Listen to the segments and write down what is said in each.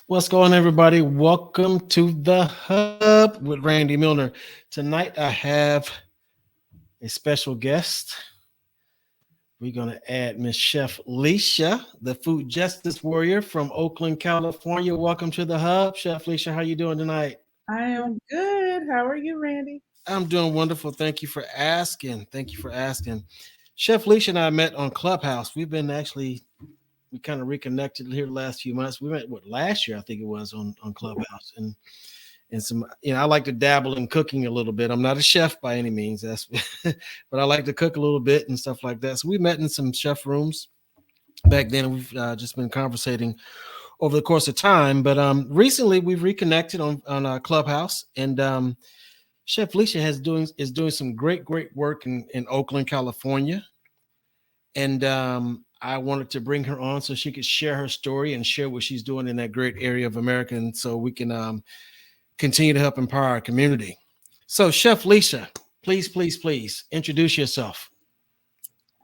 What's going on, everybody? Welcome to the Hub with Randy Milner. Tonight, I have a special guest. We're going to add Miss Chef Liesha, the food justice warrior from Oakland, California. Welcome to the Hub. Chef Liesha, how you doing tonight? I am good. How are you, Randy? I'm doing wonderful. Thank you for asking. Thank you for asking. Chef Liesha and I met on Clubhouse. We kind of reconnected here the last few months. We met, last year, I think it was on Clubhouse. And some, I like to dabble in cooking a little bit. I'm not a chef by any means, that's but I like to cook a little bit and stuff like that. So we met in some chef rooms back then. We've just been conversating over the course of time, but recently we've reconnected on Clubhouse, and Chef Liesha is doing some great work in Oakland, California, and I wanted to bring her on so she could share her story and share what she's doing in that great area of America, and so we can continue to help empower our community. So, Chef Liesha, please introduce yourself.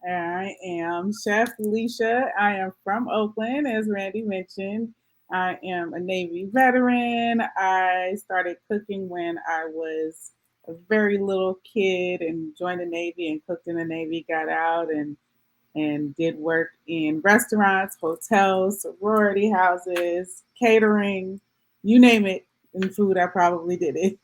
I am Chef Liesha. I am from Oakland, as Randy mentioned. I am a Navy veteran. I started cooking when I was a very little kid and joined the Navy and cooked in the Navy, got out and did work in restaurants, hotels, sorority houses, catering, you name it. In food, I probably did it.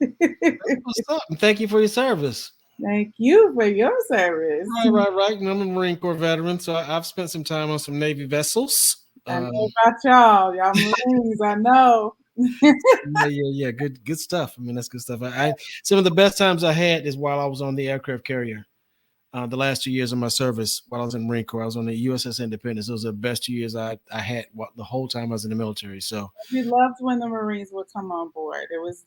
What's up? And thank you for your service. Thank you for your service. Right. I'm a Marine Corps veteran, so I've spent some time on some Navy vessels. I know about y'all. Y'all Marines, I know. Yeah. Good stuff. I mean, that's good stuff. Some of the best times I had is while I was on the aircraft carrier. The last 2 years of my service while I was in the Marine Corps, I was on the USS Independence. Those are the best 2 years I had the whole time I was in the military. So We loved when the Marines would come on board. It was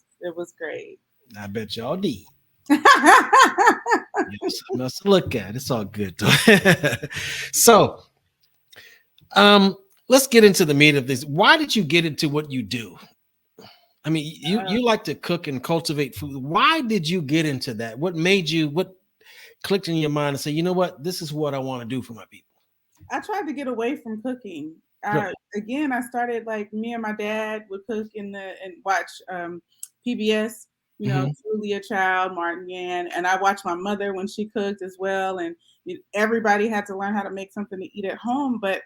great. I bet y'all did. Something else to look at. It's all good. So, let's get into the meat of this. Why did you get into what you do? I mean, you like to cook and cultivate food. Why did you get into that? What clicked in your mind and say, you know what, this is what I want to do for my people? I tried to get away from cooking. Right. Again, I started like me and my dad would cook and watch PBS. Mhm. Julia Child, Martin Yan, and I watched my mother when she cooked as well. And everybody had to learn how to make something to eat at home, but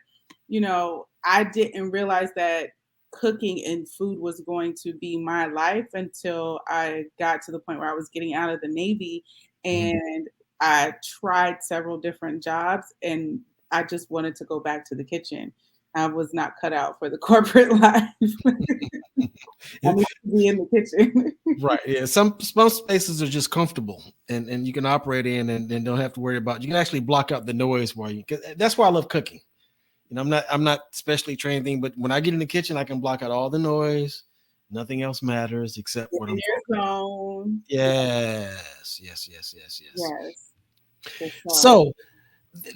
I didn't realize that cooking and food was going to be my life until I got to the point where I was getting out of the Navy, Mhm. and I tried several different jobs, and I just wanted to go back to the kitchen. I was not cut out for the corporate life. I need to be in the kitchen. Right. Yeah. Some spaces are just comfortable and you can operate in and don't have to worry about. You can actually block out the noise while you. 'Cause that's why I love cooking. I'm not specially trained thing, but when I get in the kitchen, I can block out all the noise. Nothing else matters except what In I'm your focused. zone. Yes. Yes, for sure. So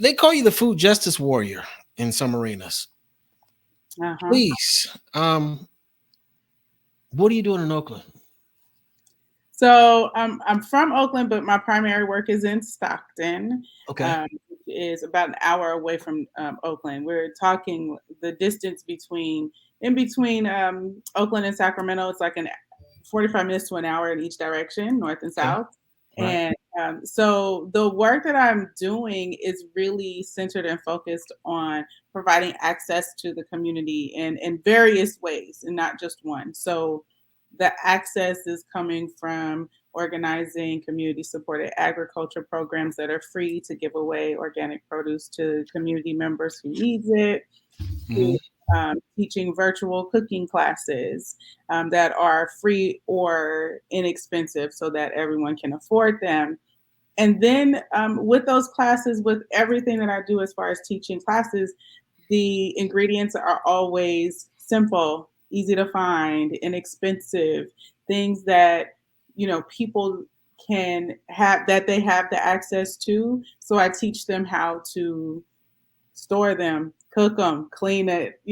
they call you the food justice warrior in some arenas. Uh-huh. Please, what are you doing in Oakland? So I'm from Oakland, but my primary work is in Stockton, Okay. which is about an hour away from Oakland. We're talking the distance in between Oakland and Sacramento. It's like an 45 minutes to an hour in each direction, north and Okay. south. Right. And so the work that I'm doing is really centered and focused on providing access to the community in various ways and not just one. So the access is coming from organizing community supported agriculture programs that are free to give away organic produce to community members who needs it, Hmm. to teaching virtual cooking classes that are free or inexpensive so that everyone can afford them. And then with those classes, with everything that I do as far as teaching classes, the ingredients are always simple, easy to find, inexpensive, things that people can have, that they have the access to. So I teach them how to store them, cook them, clean it,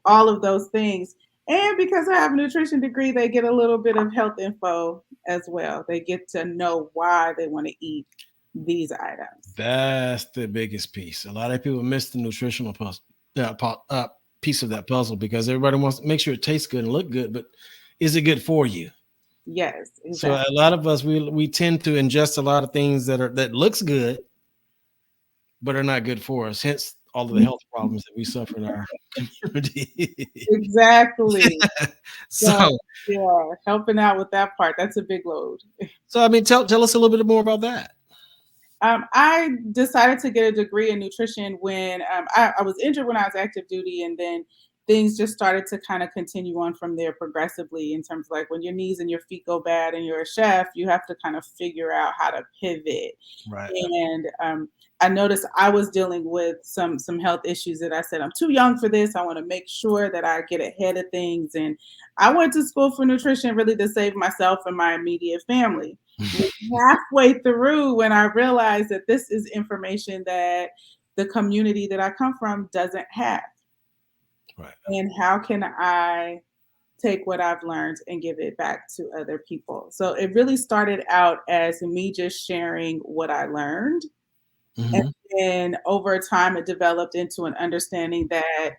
all of those things. And because I have a nutrition degree, they get a little bit of health info as well. They get to know why they want to eat these items. That's the biggest piece. A lot of people miss the nutritional piece of that puzzle, because everybody wants to make sure it tastes good and look good, but is it good for you? Yes, So a exactly. lot of us, we tend to ingest a lot of things that looks good, but are not good for us. Hence all of the health problems that we suffer in our community. Exactly. So, so yeah, helping out with that part, that's a big load. so I mean, tell us a little bit more about that. I decided to get a degree in nutrition when I was injured when I was active duty, and then things just started to kind of continue on from there progressively. In terms of like when your knees and your feet go bad, and you're a chef, you have to kind of figure out how to pivot. Right. And I noticed I was dealing with some health issues that I said I'm too young for this. I want to make sure that I get ahead of things, and I went to school for nutrition really to save myself and my immediate family. Halfway through when I realized that this is information that the community that I come from doesn't have. Right. And how can I take what I've learned and give it back to other people? So it really started out as me just sharing what I learned. And Hmm. then over time, it developed into an understanding that,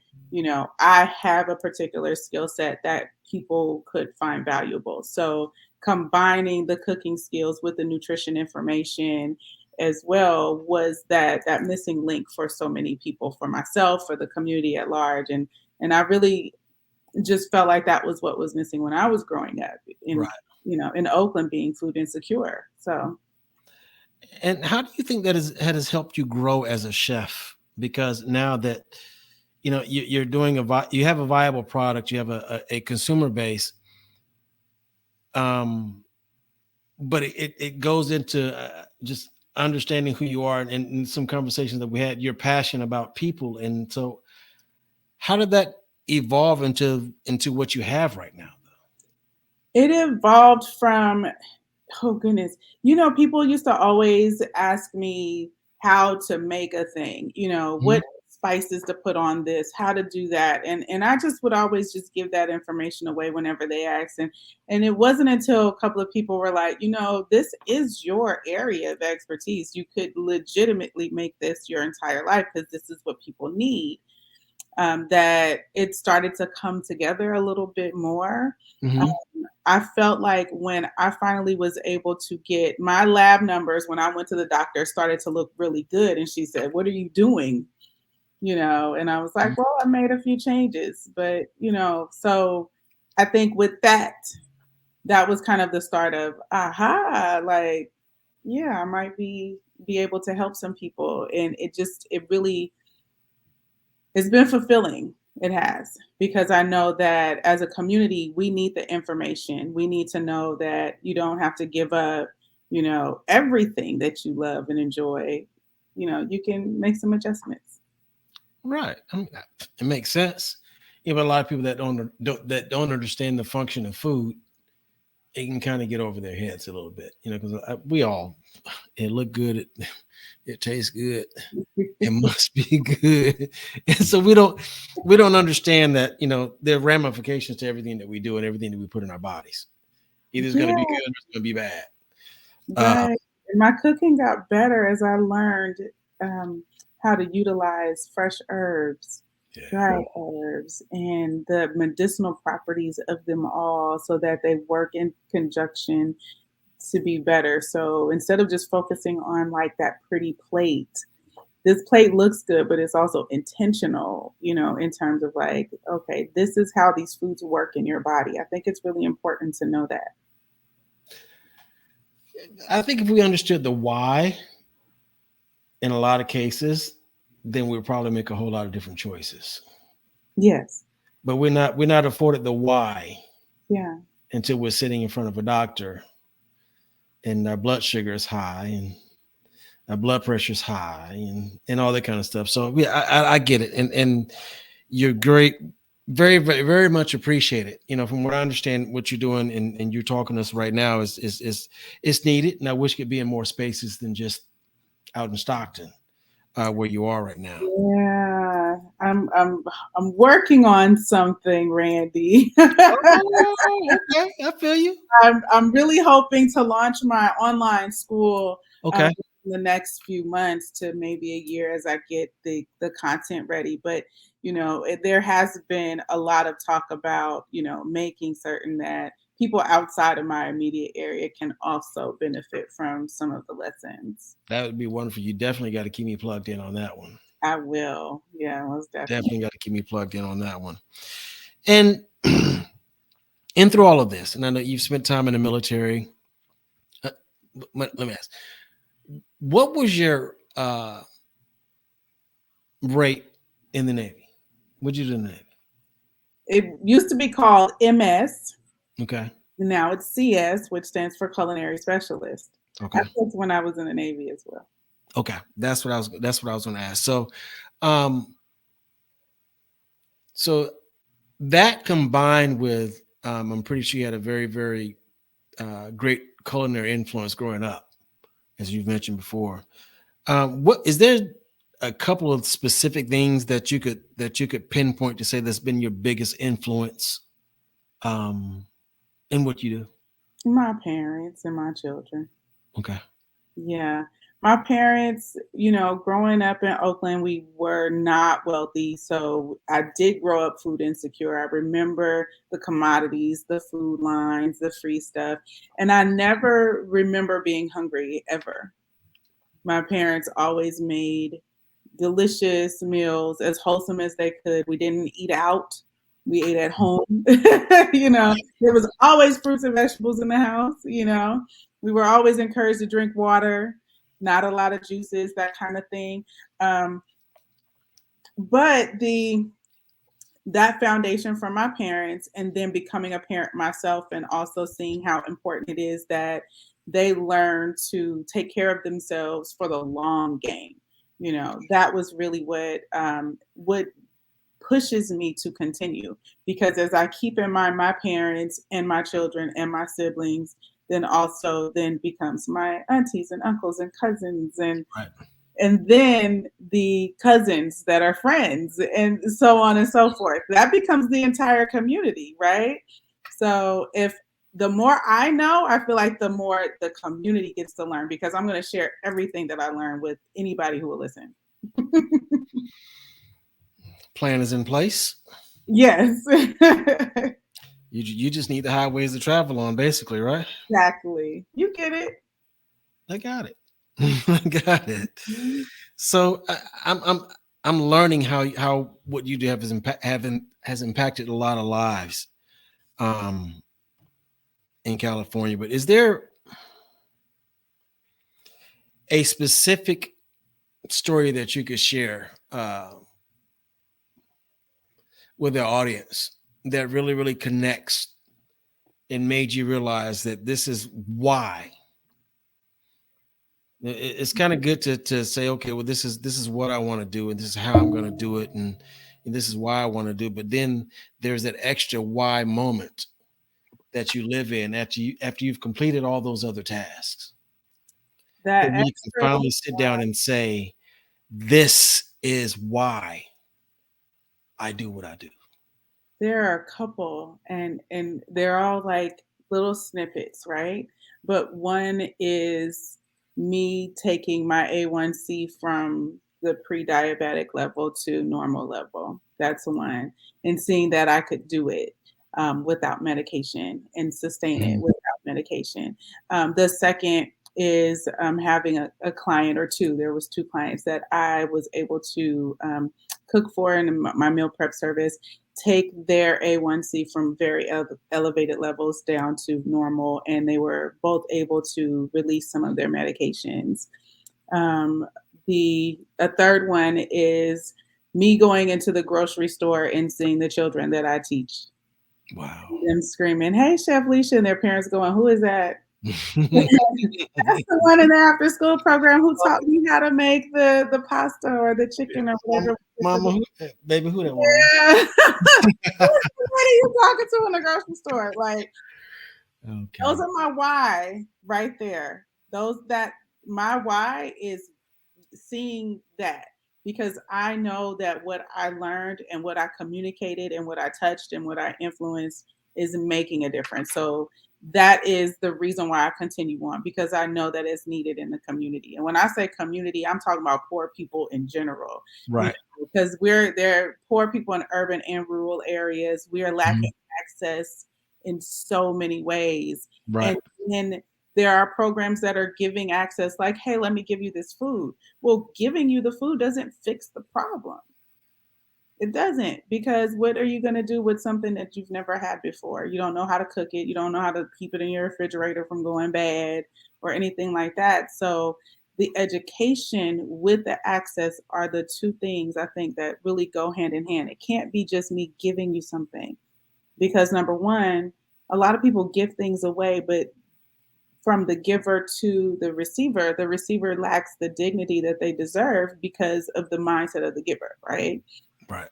I have a particular skill set that people could find valuable. So combining the cooking skills with the nutrition information as well was that missing link for so many people, for myself, for the community at large. And I really just felt like that was what was missing when I was growing up Right. in Oakland, being food insecure. So And how do you think that has helped you grow as a chef? Because now that you're doing you have a viable product, you have a consumer base, um, but it goes into just understanding who you are, and some conversations that we had. You're passionate about people, and so how did that evolve into what you have right now? it evolved from, oh goodness. People used to always ask me how to make a thing, Mhm. what spices to put on this, how to do that. And I just would always just give that information away whenever they asked. And it wasn't until a couple of people were like, this is your area of expertise. You could legitimately make this your entire life because this is what people need. That it started to come together a little bit more. Mhm. I felt like when I finally was able to get my lab numbers when I went to the doctor started to look really good. And she said, "What are you doing?" And I was like, "Well, I made a few changes." But, so I think with that, that was kind of the start of, aha, like, yeah, I might be able to help some people. And it really, it's been fulfilling. It has, because I know that as a community, we need the information. We need to know that you don't have to give up, everything that you love and enjoy. You can make some adjustments. Right. I mean, it makes sense. But a lot of people that don't understand the function of food, it can kind of get over their heads a little bit, because we all, it look good, it tastes good, it must be good, and so we don't understand that there are ramifications to everything that we do and everything that we put in our bodies. Either it's going to be Yeah, good or it's going to be bad. Uh, right. And my cooking got better as I learned um, how to utilize fresh herbs, yeah. dried herbs, and the medicinal properties of them all so that they work in conjunction to be better. So instead of just focusing on like that pretty plate, this plate looks good, but it's also intentional, in terms of like, okay, this is how these foods work in your body. I think it's really important to know that. I think if we understood the why in a lot of cases, then we'd probably make a whole lot of different choices. Yes. But we're not afforded the why Yeah. until we're sitting in front of a doctor and our blood sugar is high and our blood pressure is high and all that kind of stuff. So yeah, I get it, and you're great, very very very much appreciated. From what I understand, what you're doing and you're talking to us right now is needed, and I wish it could be in more spaces than just out in Stockton, where you are right now. Yeah. I'm working on something, Randy. Oh, okay, I feel you. I'm really hoping to launch my online school Okay. the next few months to maybe a year as I get the content ready. But there has been a lot of talk about making certain that people outside of my immediate area can also benefit from some of the lessons. That would be wonderful. You definitely got to keep me plugged in on that one. I will. Yeah, most definitely. Definitely got to keep me plugged in on that one. And and through all of this, and I know you've spent time in the military. Let me ask, what was your rate in the Navy? What'd you do in the Navy? It used to be called MS. Okay. Now it's CS, which stands for Culinary Specialist. Okay. That was when I was in the Navy as well. Okay. That's what I was going to ask. So that combined with, I'm pretty sure you had a very, very great culinary influence growing up, as you've mentioned before. What is there a couple of specific things that you could pinpoint to say that's been your biggest influence in what you do? My parents and my children. Okay. Yeah. My parents, growing up in Oakland, we were not wealthy. So I did grow up food insecure. I remember the commodities, the food lines, the free stuff. And I never remember being hungry ever. My parents always made delicious meals, as wholesome as they could. We didn't eat out. We ate at home. There was always fruits and vegetables in the house. We were always encouraged to drink water, not a lot of juices, that kind of thing. But that foundation from my parents, and then becoming a parent myself, and also seeing how important it is that they learn to take care of themselves for the long game. That was really what pushes me to continue, because as I keep in mind my parents and my children and my siblings, then becomes my aunties and uncles and cousins, Right. and then the cousins that are friends, and so on and so forth. That becomes the entire community, right? So if the more I know, I feel like the more the community gets to learn, because I'm going to share everything that I learned with anybody who will listen. Plan is in place. Yes. You just need the highways to travel on, basically, right? Exactly. You get it. I got it. I got it. So I'm learning how what you do has impacted a lot of lives in California. But is there a specific story that you could share with the audience that really, really connects and made you realize that this is why? It's kind of good to say, okay, well, this is what I want to do, and this is how I'm going to do it, and this is why I want to do it. But then there's that extra why moment that you live in after you've completed all those other tasks, that That you can extra. finally sit down and say, this is why I do what I do. There are a couple, and they're all like little snippets, right? But one is me taking my A1C from the pre-diabetic level to normal level. That's one. And seeing that I could do it without medication and sustain it Mhm. without medication. The second is having a client or two. There was two clients that I was able to cook for in my meal prep service, take their A1C from very elevated levels down to normal, and they were both able to release some of their medications. Um, a third one is me going into the grocery store and seeing the children that I teach, Wow. them screaming, "Hey, Chef Liesha," and their parents going, "Who is that?" That's the one in the after school program who taught me how to make the pasta or the chicken or whatever. Mama, baby, who that mama? Yeah. What are you talking to in the grocery store? Like, Okay. those are my why right there. My why is seeing that, because I know that what I learned and what I communicated and what I touched and what I influenced is making a difference. So that is the reason why I continue on, because I know that it's needed in the community. And when I say community, I'm talking about poor people in general, Right. because there poor people in urban and rural areas. We are lacking access in so many ways. Right. And then there are programs that are giving access, like, hey, let me give you this food. Well, giving you the food doesn't fix the problem. It doesn't, because what are you going to do with something that you've never had before? You don't know how to cook it. You don't know how to keep it in your refrigerator from going bad or anything like that. So the education with the access are the two things I think that really go hand in hand. It can't be just me giving you something, because number one, a lot of people give things away, but from the giver to the receiver lacks the dignity that they deserve because of the mindset of the giver, right? Right.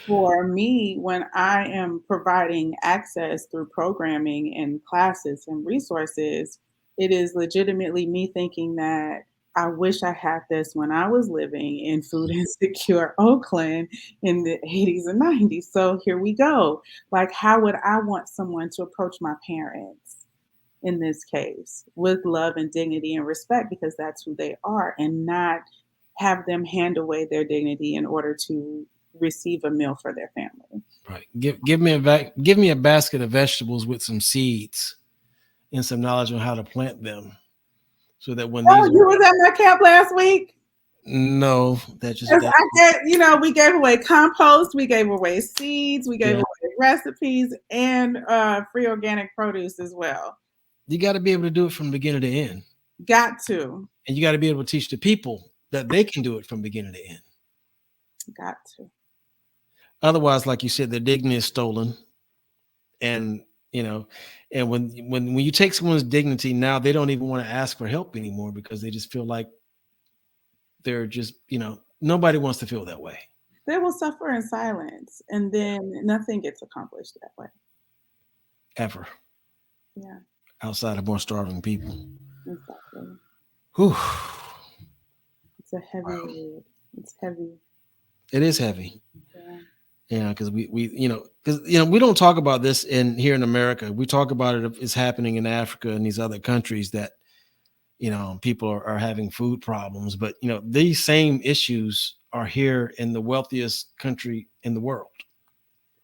For me, when I am providing access through programming and classes and resources, it is legitimately me thinking that I wish I had this when I was living in food insecure Oakland in the 80s and 90s. So here we go. Like, how would I want someone to approach my parents in this case, with love and dignity and respect, because that's who they are, and not have them hand away their dignity in order to receive a meal for their family. Right. Give me a basket of vegetables with some seeds and some knowledge on how to plant them, so that when Oh, these you was at my camp last week? no, that just Yes, that we gave away compost, we gave away seeds, we gave yeah. away recipes, and free organic produce as well. You got to be able to do it from beginning to end, Got to, and you got to be able to teach the people that they can do it from beginning to end. got to. Otherwise, like you said, their dignity is stolen, and you know, and when you take someone's dignity, now they don't even want to ask for help anymore because they just feel like they're just nobody wants to feel that way They will suffer in silence, and then nothing gets accomplished that way. ever Yeah, outside of more starving people. exactly. Whew. It's a heavy Wow. load. It's heavy. It is heavy. Yeah. Yeah, because we don't talk about this in here in America. We talk about it. It's happening in Africa and these other countries that people are having food problems, but these same issues are here in the wealthiest country in the world.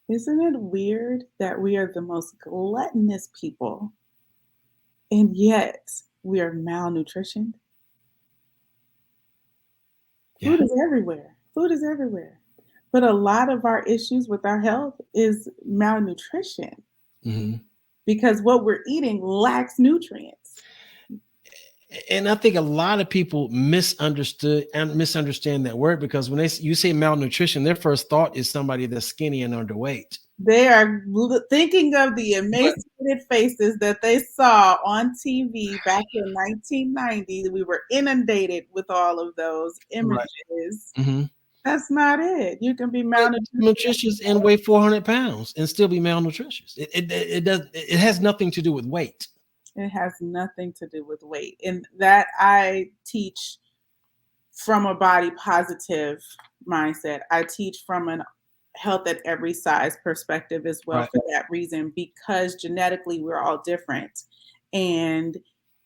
Isn't it weird that we are the most gluttonous people, and yet we are malnutritioned? Yeah. Food is everywhere. Food is everywhere. But a lot of our issues with our health is malnutrition, Hmm. because what we're eating lacks nutrients. And I think a lot of people misunderstand that word, because when you say malnutrition, their first thought is somebody that's skinny and underweight. They are thinking of the But emaciated faces that they saw on TV back in 1990. We were inundated with all of those right. images. Hmm. That's not it. You can be But malnutrition. nutritious and weigh 400 pounds and still be malnutritious. It has nothing to do with weight. It has nothing to do with weight. And that I teach from a body positive mindset. I teach from an health at every size perspective as well, Right. for that reason, because genetically we're all different. And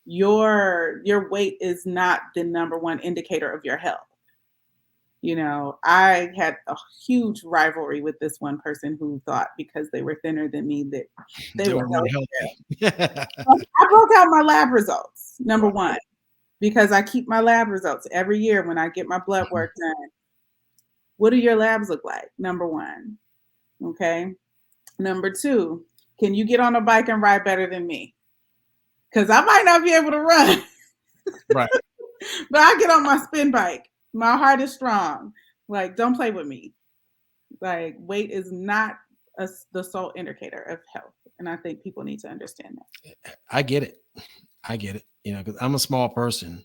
your weight is not the number one indicator of your health. I had a huge rivalry with this one person who thought because they were thinner than me that they They were were more healthy. healthy. I broke out my lab results, number Right. one, because I keep my lab results every year when I get my blood work done. What do your labs look like? Number one. Okay. Number two, can you get on a bike and ride better than me? Because I might not be able to run, Right. but I get on my spin bike. My heart is strong. Like, don't play with me. Like, weight is not the sole indicator of health. And I think people need to understand that. I get it. I get it. Because I'm a small person,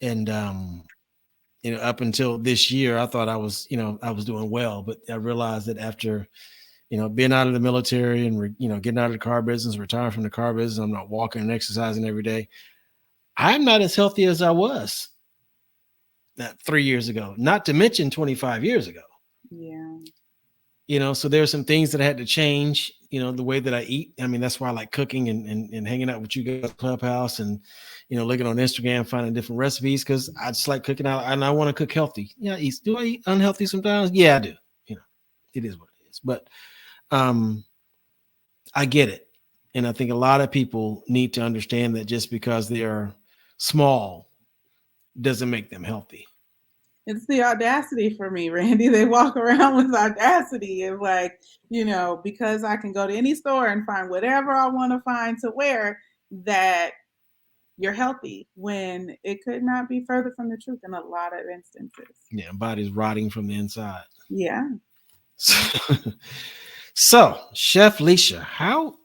and up until this year, I thought I was doing well, but I realized that after being out of the military and getting out of the car business, retiring from the car business, I'm not walking and exercising every day. I'm not as healthy as I was that 3 years ago. Not to mention 25 years ago. Yeah. So there's some things that I had to change, the way that I eat. I mean, that's why I like cooking and hanging out with you guys Clubhouse and, looking on Instagram, finding different recipes because I just like cooking out and I want to cook healthy. Yeah, do I eat unhealthy sometimes? Yeah, I do. It is what it is. But um, I get it. And I think a lot of people need to understand that just because they are small doesn't make them healthy. It's the audacity for me, Randy. They walk around with audacity. It's like, because I can go to any store and find whatever I want to find to wear, that you're healthy, when it could not be further from the truth in a lot of instances. Yeah, body's rotting from the inside. Yeah. So, Chef Liesha, how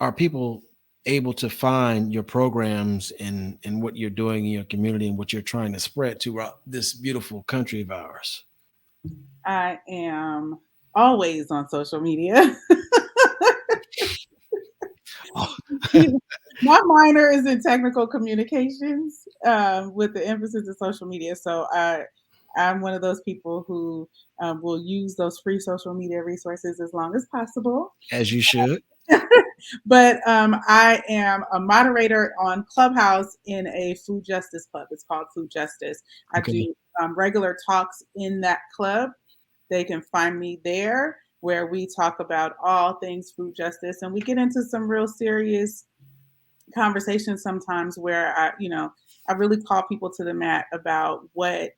are people able to find your programs and what you're doing in your community and what you're trying to spread throughout this beautiful country of ours? I am always on social media. Oh. My minor is in technical communications, with the emphasis in social media. So I'm one of those people who will use those free social media resources as long as possible. As you should. But I am a moderator on Clubhouse in a food justice club. It's called Food Justice. I do regular talks in that club. They can find me there, where we talk about all things food justice, and we get into some real serious conversations sometimes where I really call people to the mat about what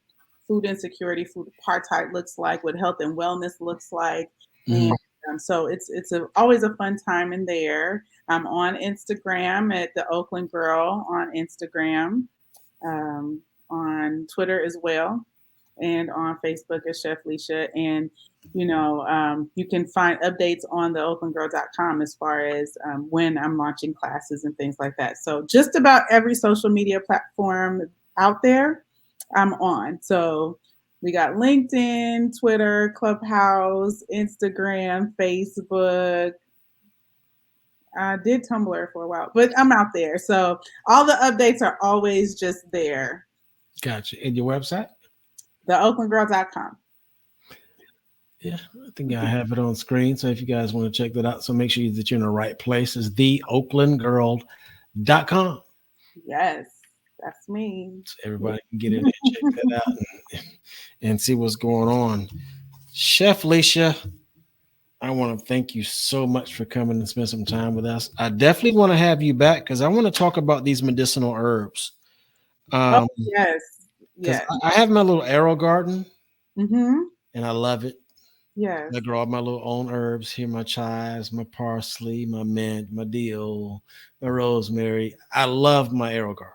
food insecurity, food apartheid looks like, what health and wellness looks like. Mhm. And so it's always a fun time in there. I'm on Instagram at the Oakland Girl on Instagram, on Twitter as well, and on Facebook as Chef Liesha. And you can find updates on the oaklandgirl.com as far as when I'm launching classes and things like that. So just about every social media platform out there, I'm on. So we got LinkedIn, Twitter, Clubhouse, Instagram, Facebook. I did Tumblr for a while, but I'm out there. So all the updates are always just there. Gotcha. And your website? TheOaklandGirl.com. Yeah, I think I have it on screen. So if you guys want to check that out, so make sure that you're in the right place. It's theoaklandgirl.com. Yes, that's me. So everybody can get in there and check that out and see what's going on. Chef Liesha, I want to thank you so much for coming and spend some time with us. I definitely want to have you back because I want to talk about these medicinal herbs. Oh, yes. Because Yes. I have my little arrow garden Mm-hmm. and I love it. Yes. I grow all my little own herbs here, my chives, my parsley, my mint, my dill, my rosemary. I love my arrow garden.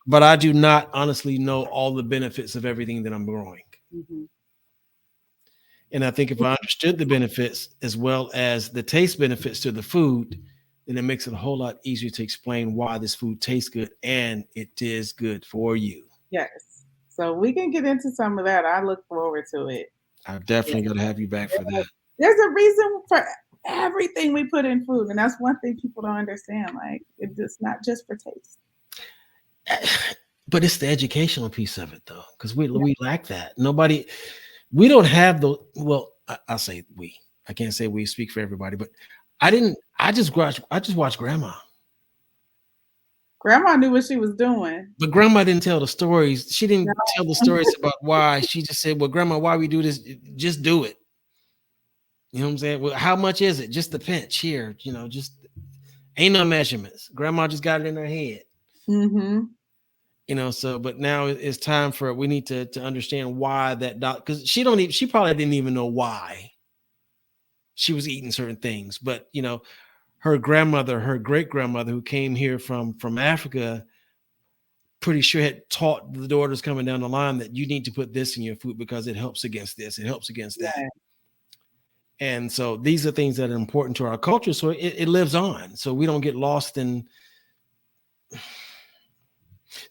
But I do not honestly know all the benefits of everything that I'm growing. Mm-hmm. And I think if I understood the benefits as well as the taste benefits to the food, then it makes it a whole lot easier to explain why this food tastes good and it is good for you. Yes. So we can get into some of that. I look forward to it. I've definitely got to have you back for that. There's a reason for everything we put in food, and that's one thing people don't understand. Like, it's not just for taste. But it's the educational piece of it, though, because we lack that. We don't have the. Well, I'll say we. I can't say we speak for everybody, but I didn't. I just watched Grandma. Grandma knew what she was doing. But Grandma didn't tell the stories. She didn't tell the stories about why. She just said, "Well, Grandma, why we do this? Just do it." You know what I'm saying? Well, how much is it? Just a pinch here. Just ain't no measurements. Grandma just got it in her head. Mm-hmm. So but now it's time for we need to understand why that because she probably didn't even know why she was eating certain things. But her grandmother, her great grandmother who came here from Africa, pretty sure had taught the daughters coming down the line that you need to put this in your food because it helps against this, it helps against that. Yeah. And so these are things that are important to our culture. So it lives on. So we don't get lost in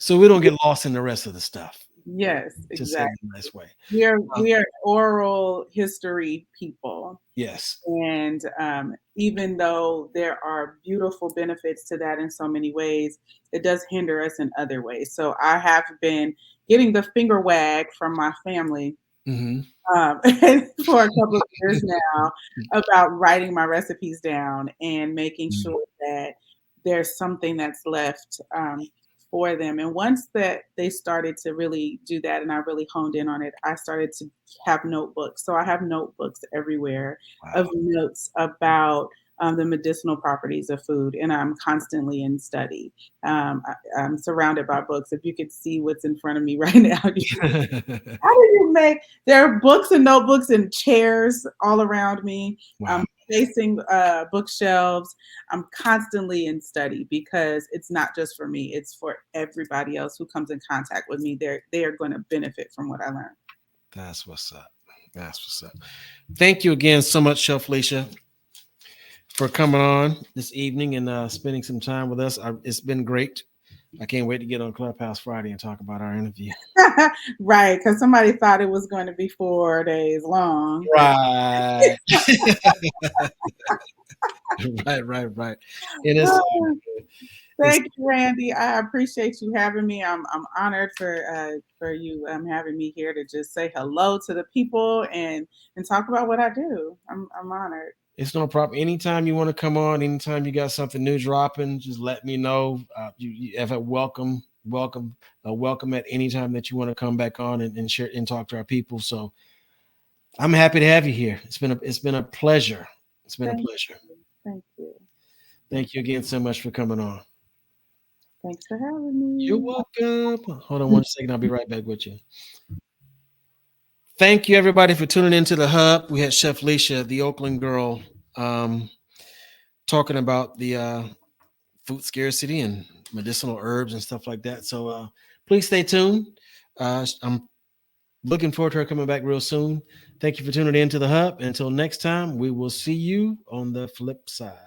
the rest of the stuff. Yes, exactly. To say it in a nice way. We are oral history people. Yes. And even though there are beautiful benefits to that in so many ways, it does hinder us in other ways. So I have been getting the finger wag from my family Mm-hmm. For a couple of years now about writing my recipes down and making sure that there's something that's left for them. And once that they started to really do that and I really honed in on it, I started to have notebooks. So I have notebooks everywhere of Wow. notes about the medicinal properties of food, and I'm constantly in study. I'm surrounded by books. If you could see what's in front of me right now, how do you make there are books and notebooks and chairs all around me. Wow. I'm facing bookshelves. I'm constantly in study because it's not just for me, it's for everybody else who comes in contact with me. They are going to benefit from what I learn. That's what's up. That's what's up. Thank you again so much, Chef Liesha, for coming on this evening and spending some time with us. It's been great. I can't wait to get on Clubhouse Friday and talk about our interview. Right, because somebody thought it was going to be 4 days long. Right. Right. It is. It's, Thank you, Randy. I appreciate you having me. I'm honored for you having me here to just say hello to the people and talk about what I do. I'm honored. it's no problem. Anytime you want to come on, anytime you got something new dropping, just let me know. You have a welcome at any time that you want to come back on and share and talk to our people. So I'm happy to have you here. It's been a pleasure. It's been a Thank pleasure. you. Thank you. Thank you again so much for coming on. Thanks for having You're me. welcome. Hold on 1 second. I'll be right back with you. Thank you, everybody, for tuning into the Hub. We had Chef Liesha, the Oakland girl, um, talking about the food scarcity and medicinal herbs and stuff like that. So please stay tuned. I'm looking forward to her coming back real soon. Thank you for tuning in to the Hub. Until next time, we will see you on the flip side.